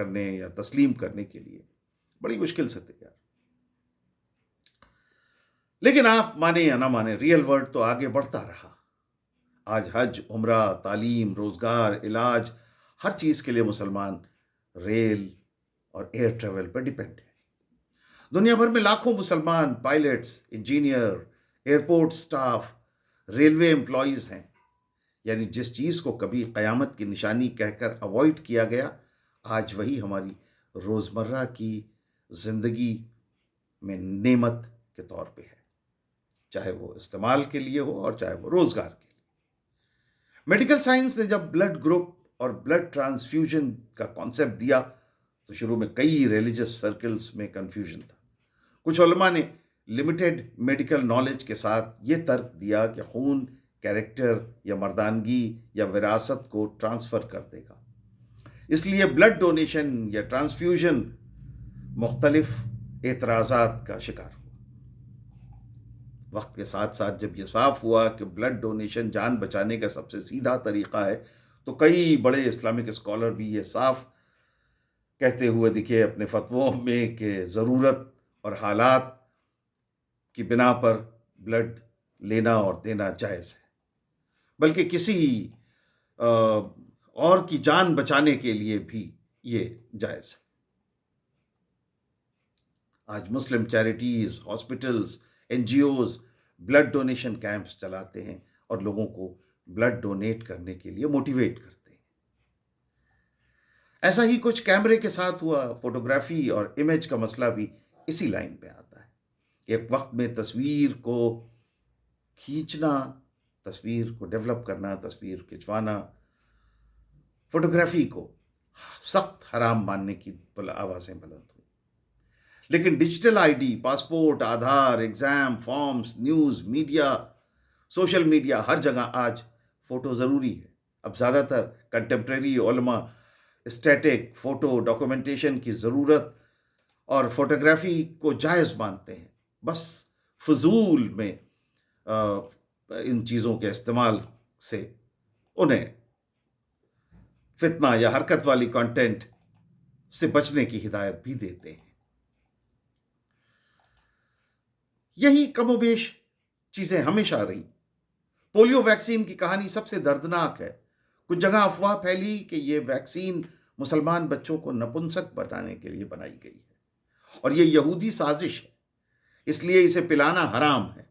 کرنے یا تسلیم کرنے کے لیے بڑی مشکل سے تیار. لیکن آپ مانیں یا نہ مانیں، ریئل ورلڈ تو آگے بڑھتا رہا. آج حج، عمرہ، تعلیم، روزگار، علاج، ہر چیز کے لیے مسلمان ریل اور ایئر ٹریول پر ڈیپینڈ ہے. دنیا بھر میں لاکھوں مسلمان pilots, engineer, airport staff, railway employees ہیں. یعنی جس چیز کو کبھی قیامت کی نشانی کہہ کر اوائڈ کیا گیا، آج وہی ہماری روزمرہ کی زندگی میں نعمت کے طور پہ ہے، چاہے وہ استعمال کے لیے ہو اور چاہے وہ روزگار کے لیے. میڈیکل سائنس نے جب بلڈ گروپ اور بلڈ ٹرانسفیوژن کا کانسیپٹ دیا تو شروع میں کئی ریلیجس سرکلز میں کنفیوژن تھا. کچھ علماء نے لمیٹڈ میڈیکل نالج کے ساتھ یہ ترک دیا کہ خون کیریکٹر یا مردانگی یا وراثت کو ٹرانسفر کر دے گا، اس لیے بلڈ ڈونیشن یا ٹرانسفیوژن مختلف اعتراضات کا شکار ہوا. وقت کے ساتھ ساتھ جب یہ صاف ہوا کہ بلڈ ڈونیشن جان بچانے کا سب سے سیدھا طریقہ ہے، تو کئی بڑے اسلامک اسکالر بھی یہ صاف کہتے ہوئے دکھے اپنے فتووں میں کہ ضرورت اور حالات کی بنا پر بلڈ لینا اور دینا جائز ہے، بلکہ کسی اور کی جان بچانے کے لیے بھی یہ جائز ہے. آج مسلم charities, hospitals, N G Os blood donation camps چلاتے ہیں اور لوگوں کو بلڈ ڈونیٹ کرنے کے لیے موٹیویٹ کرتے ہیں. ایسا ہی کچھ کیمرے کے ساتھ ہوا. فوٹوگرافی اور امیج کا مسئلہ بھی اسی لائن پہ آتا ہے. ایک وقت میں تصویر کو کھینچنا، تصویر کو ڈیولپ کرنا، تصویر کھنچوانا، فوٹوگرافی کو سخت حرام ماننے کی آوازیں بلند ہوئی. لیکن digital I D, passport, Aadhaar, exam forms, news media, social media, ہر جگہ آج فوٹو ضروری ہے. اب زیادہ تر کنٹمپریری علماء اسٹیٹک فوٹو ڈاکومنٹیشن کی ضرورت اور فوٹوگرافی کو جائز مانتے ہیں. بس فضول میں ان چیزوں کے استعمال سے انہیں فتنہ یا حرکت والی کانٹینٹ سے بچنے کی ہدایت بھی دیتے ہیں. یہی کم و بیش چیزیں ہمیشہ رہی. پولیو ویکسین کی کہانی سب سے دردناک ہے. کچھ جگہ افواہ پھیلی کہ یہ ویکسین مسلمان بچوں کو نپنسک بنانے کے لیے بنائی گئی ہے اور یہ یہودی سازش ہے، اس لیے اسے پلانا حرام ہے.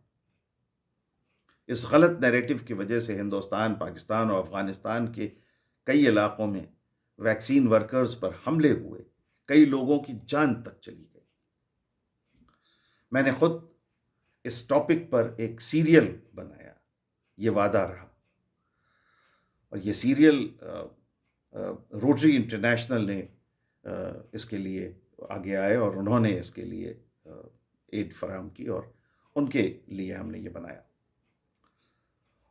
اس غلط نیریٹو کی وجہ سے ہندوستان، پاکستان اور افغانستان کے کئی علاقوں میں ویکسین ورکرز پر حملے ہوئے، کئی لوگوں کی جان تک چلی گئی. میں نے خود اس ٹاپک پر ایک سیریل بنایا، یہ وعدہ رہا، اور یہ سیریل روٹری انٹرنیشنل نے اس کے لیے آگے آئے اور انہوں نے اس کے لیے ایڈ فراہم کی اور ان کے لیے ہم نے یہ بنایا.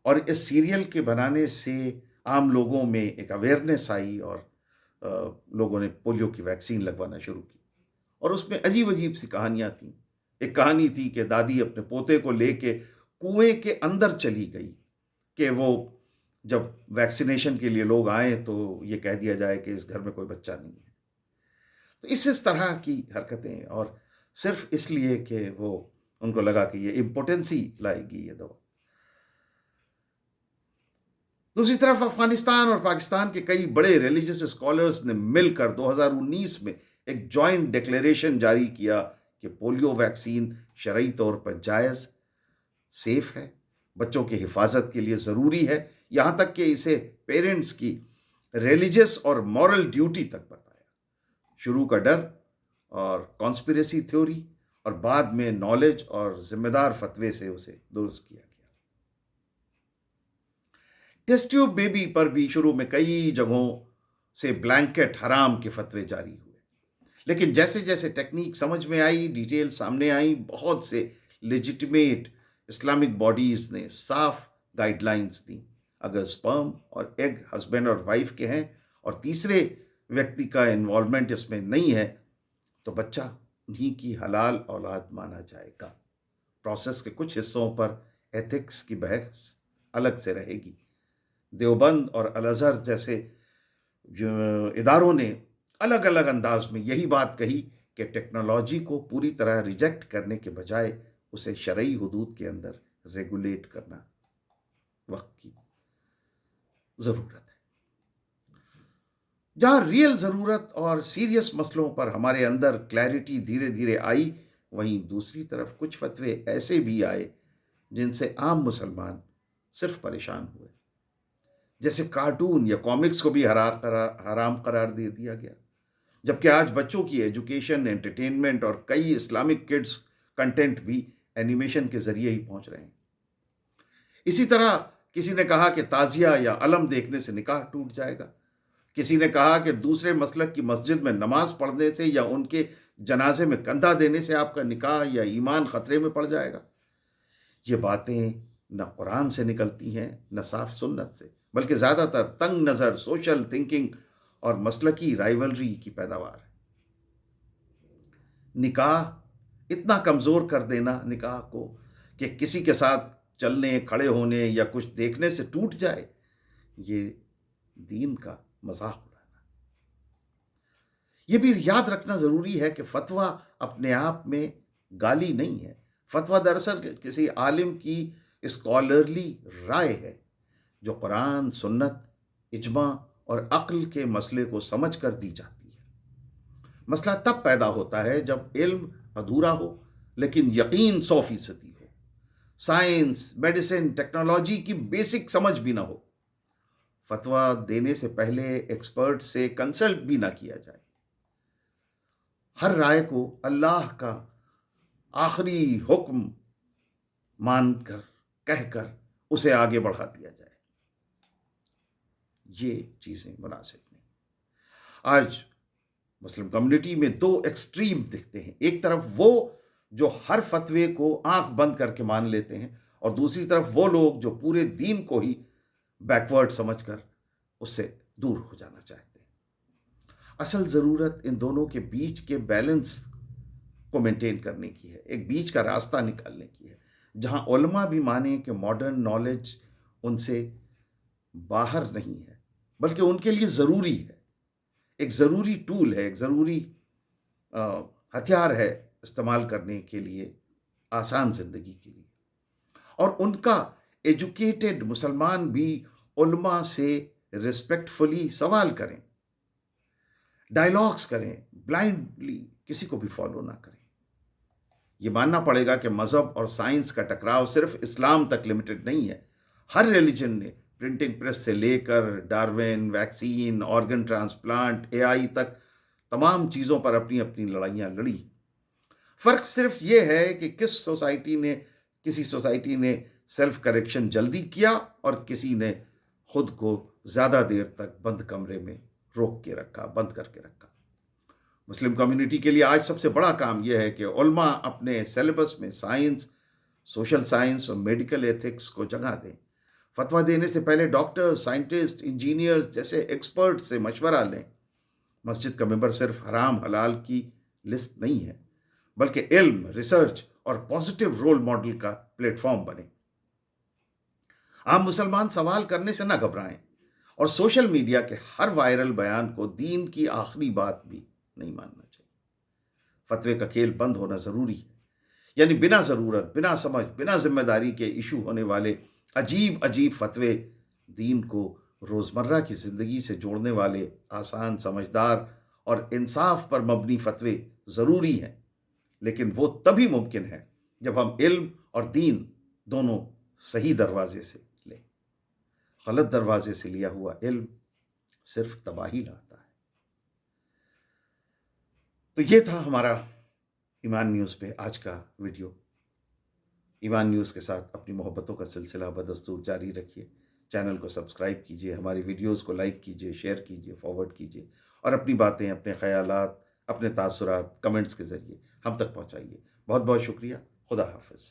اور اس سیریل کے بنانے سے عام لوگوں میں ایک اویئرنیس آئی اور لوگوں نے پولیو کی ویکسین لگوانا شروع کی. اور اس میں عجیب عجیب سی کہانیاں تھیں. ایک کہانی تھی کہ دادی اپنے پوتے کو لے کے کنویں کے اندر چلی گئی کہ وہ جب ویکسینیشن کے لیے لوگ آئیں تو یہ کہہ دیا جائے کہ اس گھر میں کوئی بچہ نہیں ہے. تو اس طرح کی حرکتیں، اور صرف اس لیے کہ وہ ان کو لگا کہ یہ امپوٹنسی لائے گی یہ دوا. دوسری طرف افغانستان اور پاکستان کے کئی بڑے ریلیجس اسکالرز نے مل کر 2019 میں ایک جوائنٹ ڈکلیریشن جاری کیا کہ پولیو ویکسین شرعی طور پر جائز، سیف ہے، بچوں کی حفاظت کے لیے ضروری ہے، یہاں تک کہ اسے پیرنٹس کی ریلیجس اور مورل ڈیوٹی تک بتایا. شروع کا ڈر اور کانسپریسی تھیوری، اور بعد میں نالج اور ذمہ دار فتوے سے اسے درست کیا گیا. ٹیسٹ ٹیوب بیبی پر بھی شروع میں کئی جگہوں سے بلینکٹ حرام کے فتوے جاری ہوئے، لیکن جیسے جیسے ٹیکنیک سمجھ میں آئی، ڈیٹیل سامنے آئی، بہت سے لیجیٹمیٹ اسلامک باڈیز نے صاف گائیڈ لائنز دیں. اگر سپرم اور ایگ ہسبینڈ اور وائف کے ہیں اور تیسرے ویکتی کا انوالومنٹ اس میں نہیں ہے تو بچہ انہی کی حلال اولاد مانا جائے گا. پروسیس کے کچھ حصوں پر ایتھکس کی بحث الگ سے رہے گی. دیوبند اور الازہر جیسے اداروں نے الگ الگ انداز میں یہی بات کہی کہ ٹیکنالوجی کو پوری طرح ریجیکٹ کرنے کے بجائے اسے شرعی حدود کے اندر ریگولیٹ کرنا وقت کی ضرورت ہے۔ جہاں ریئل ضرورت اور سیریس مسئلوں پر ہمارے اندر کلیئرٹی دھیرے دھیرے آئی، وہیں دوسری طرف کچھ فتوے ایسے بھی آئے جن سے عام مسلمان صرف پریشان ہوئے، جیسے کارٹون یا کامکس کو بھی حرام قرار دے دیا گیا، جبکہ آج بچوں کی ایجوکیشن، انٹرٹینمنٹ اور کئی اسلامک کڈز کنٹینٹ بھی اینیمیشن کے ذریعے ہی پہنچ رہے ہیں۔ اسی طرح کسی نے کہا کہ تعزیہ یا علم دیکھنے سے نکاح ٹوٹ جائے گا، کسی نے کہا کہ دوسرے مسلک کی مسجد میں نماز پڑھنے سے یا ان کے جنازے میں کندھا دینے سے آپ کا نکاح یا ایمان خطرے میں پڑ جائے گا۔ یہ باتیں نہ قرآن سے نکلتی ہیں نہ صاف سنت سے، بلکہ زیادہ تر تنگ نظر سوشل تھنکنگ اور مسلکی رائیولری کی پیداوار ہے۔ نکاح اتنا کمزور کر دینا نکاح کو کہ کسی کے ساتھ چلنے، کھڑے ہونے یا کچھ دیکھنے سے ٹوٹ جائے، یہ دین کا مذاق اڑانا۔ یہ بھی یاد رکھنا ضروری ہے کہ فتویٰ اپنے آپ میں گالی نہیں ہے۔ فتویٰ دراصل کسی عالم کی اسکالرلی رائے ہے جو قرآن، سنت، اجماع اور عقل کے مسئلے کو سمجھ کر دی جاتی ہے۔ مسئلہ تب پیدا ہوتا ہے جب علم ادھورا ہو لیکن یقین 100% ہو، سائنس، میڈیسن، ٹیکنالوجی کی بیسک سمجھ بھی نہ ہو۔ فتویٰ دینے سے پہلے ایکسپرٹ سے کنسلٹ بھی نہ کیا جائے۔ ہر رائے کو اللہ کا آخری حکم مان کر، کہہ کر اسے آگے بڑھا دیا جائے، یہ چیزیں مناسب نہیں۔ آج مسلم کمیونٹی میں 2 ایکسٹریم دکھتے ہیں، ایک طرف وہ جو ہر فتوے کو آنکھ بند کر کے مان لیتے ہیں، اور دوسری طرف وہ لوگ جو پورے دین کو ہی بیکورڈ سمجھ کر اس سے دور ہو جانا چاہتے ہیں۔ اصل ضرورت ان دونوں کے بیچ کے بیلنس کو مینٹین کرنے کی ہے، ایک بیچ کا راستہ نکالنے کی ہے، جہاں علماء بھی مانیں کہ ماڈرن نالج ان سے باہر نہیں ہے بلکہ ان کے لیے ضروری ہے، ایک ضروری ٹول ہے، ایک ضروری ہتھیار ہے استعمال کرنے کے لیے، آسان زندگی کے لیے۔ اور ان کا ایجوکیٹڈ مسلمان بھی علماء سے ریسپیکٹفلی سوال کریں، ڈائلاگز کریں، بلائنڈلی کسی کو بھی فالو نہ کریں۔ یہ ماننا پڑے گا کہ مذہب اور سائنس کا ٹکراؤ صرف اسلام تک لمیٹڈ نہیں ہے۔ ہر ریلیجن نے پرنٹنگ پریس سے لے کر Darwin, vaccine, organ transplant, AI تک تمام چیزوں پر اپنی اپنی لڑائیاں لڑی۔ فرق صرف یہ ہے کہ کسی سوسائٹی نے سیلف کریکشن جلدی کیا اور کسی نے خود کو زیادہ دیر تک بند کمرے میں بند کر کے رکھا۔ مسلم کمیونٹی کے لیے آج سب سے بڑا کام یہ ہے کہ علماء اپنے سیلیبس میں سائنس، سوشل سائنس اور میڈیکل ایتھکس کو جگہ دیں۔ فتویٰ دینے سے پہلے ڈاکٹر، سائنٹسٹ، انجینئرز جیسے ایکسپرٹ سے مشورہ لیں۔ مسجد کا ممبر صرف حرام حلال کی لسٹ نہیں ہے بلکہ علم، ریسرچ اور پازیٹیو رول ماڈل کا پلیٹ فارم بنے۔ عام مسلمان سوال کرنے سے نہ گھبرائیں اور سوشل میڈیا کے ہر وائرل بیان کو دین کی آخری بات بھی نہیں ماننا چاہیے۔ فتوے کا کھیل بند ہونا ضروری ہے، یعنی بنا ضرورت، بنا سمجھ، بنا ذمہ داری کے ایشو ہونے والے عجیب فتوے دین کو روزمرہ کی زندگی سے جوڑنے والے آسان، سمجھدار اور انصاف پر مبنی فتوے ضروری ہیں، لیکن وہ تبھی ممکن ہے جب ہم علم اور دین دونوں صحیح دروازے سے لیں۔ غلط دروازے سے لیا ہوا علم صرف تباہی لاتا ہے۔ تو یہ تھا ہمارا ایمان نیوز پہ آج کا ویڈیو۔ ایمان نیوز کے ساتھ اپنی محبتوں کا سلسلہ بدستور جاری رکھیے، چینل کو سبسکرائب کیجیے، ہماری ویڈیوز کو لائک کیجیے، شیئر کیجیے، فارورڈ کیجیے، اور اپنی باتیں، اپنے خیالات، اپنے تاثرات کمنٹس کے ذریعے ہم تک پہنچائیے۔ بہت بہت شکریہ۔ خدا حافظ۔